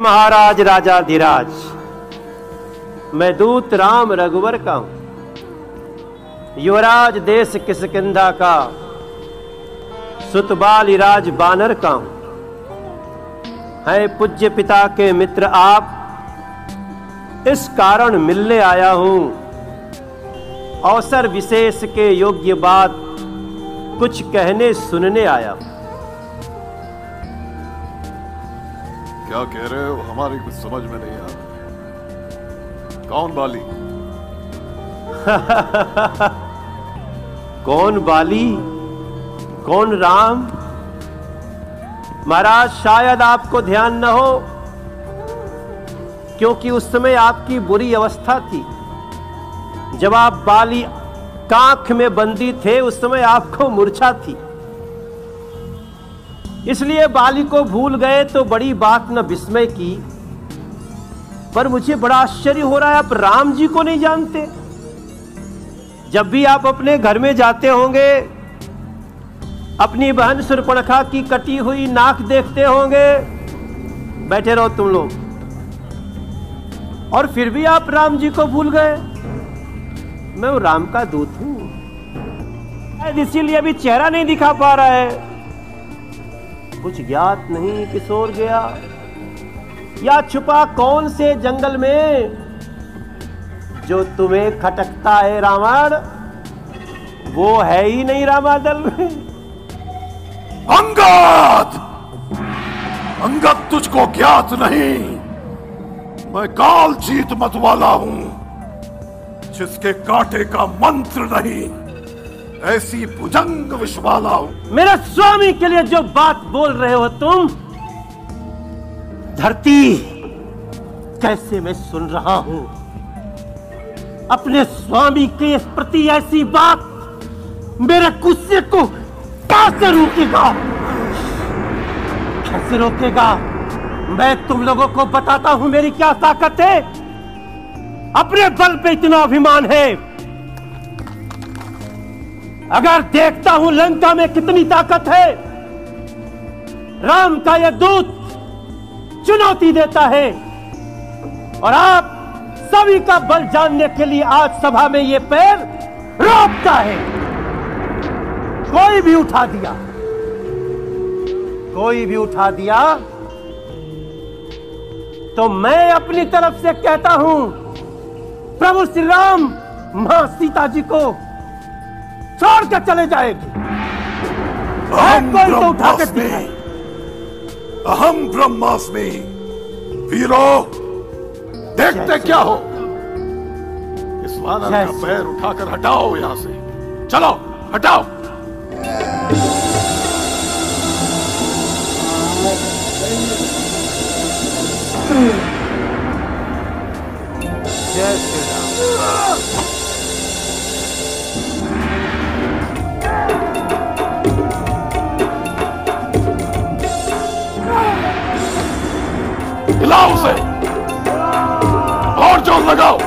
महाराज राजाधिराज, मैं दूत राम रघुवर का हूं, युवराज देश किष्किंधा का, सुतबालिराज बानर का हूं। है पूज्य पिता के मित्र आप, इस कारण मिलने आया हूं। अवसर विशेष के योग्य बात कुछ कहने सुनने आया हूं। क्या कह रहे हो? हमारी कुछ समझ में नहीं आ रहा। कौन बाली? कौन बाली, कौन राम? महाराज, शायद आपको ध्यान न हो, क्योंकि उस समय आपकी बुरी अवस्था थी। जब आप बाली कांख में बंदी थे, उस समय आपको मूर्छा थी, इसलिए बाली को भूल गए तो बड़ी बात न विस्मय की। पर मुझे बड़ा आश्चर्य हो रहा है, आप राम जी को नहीं जानते। जब भी आप अपने घर में जाते होंगे, अपनी बहन शूर्पणखा की कटी हुई नाक देखते होंगे। बैठे रहो तुम लोग, और फिर भी आप राम जी को भूल गए। मैं वो राम का दूत हूं, इसीलिए अभी चेहरा नहीं दिखा पा रहा है। कुछ ज्ञात नहीं किशोर गया, या छुपा कौन से जंगल में जो तुम्हें खटकता है रावण, वो है ही नहीं रामादल में। अंगद! अंगद, तुझको ज्ञात नहीं, मैं काल जीत मत वाला हूं, जिसके कांटे का मंत्र नहीं, ऐसी भुजंग विषवाला हूं। मेरे स्वामी के लिए जो बात बोल रहे हो तुम, धरती कैसे मैं सुन रहा हूं। अपने स्वामी के प्रति ऐसी बात मेरे गुस्से को कैसे रोकेगा? कैसे रोकेगा? मैं तुम लोगों को बताता हूं मेरी क्या ताकत है। अपने बल पे इतना अभिमान है, अगर देखता हूं लंका में कितनी ताकत है। राम का यह दूत चुनौती देता है, और आप सभी का बल जानने के लिए आज सभा में यह पैर रोकता है। कोई भी उठा दिया, कोई भी उठा दिया तो मैं अपनी तरफ से कहता हूं, प्रभु श्री राम मां सीता जी को छोड़ कर चले जाएगी। कोई तो उठा कर दिखाए। अहम ब्रह्मास्मि। वीरों, देखते क्या हो? इस वानर का पैर उठाकर हटाओ यहां से। चलो हटाओ। जय श्री राम। हिलाओ उसे, और जोर लगाओ।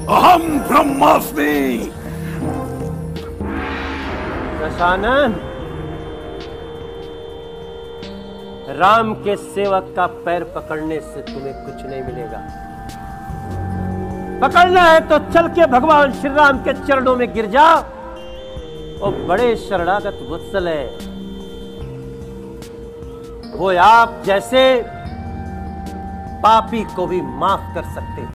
अहम ब्रह्मास्मि। दशानन, राम के सेवक का पैर पकड़ने से तुम्हें कुछ नहीं मिलेगा। पकड़ना है तो चल के भगवान श्री राम के चरणों में गिर जा। वो बड़े शरणागत वत्सल है, वो आप जैसे पापी को भी माफ कर सकते हैं।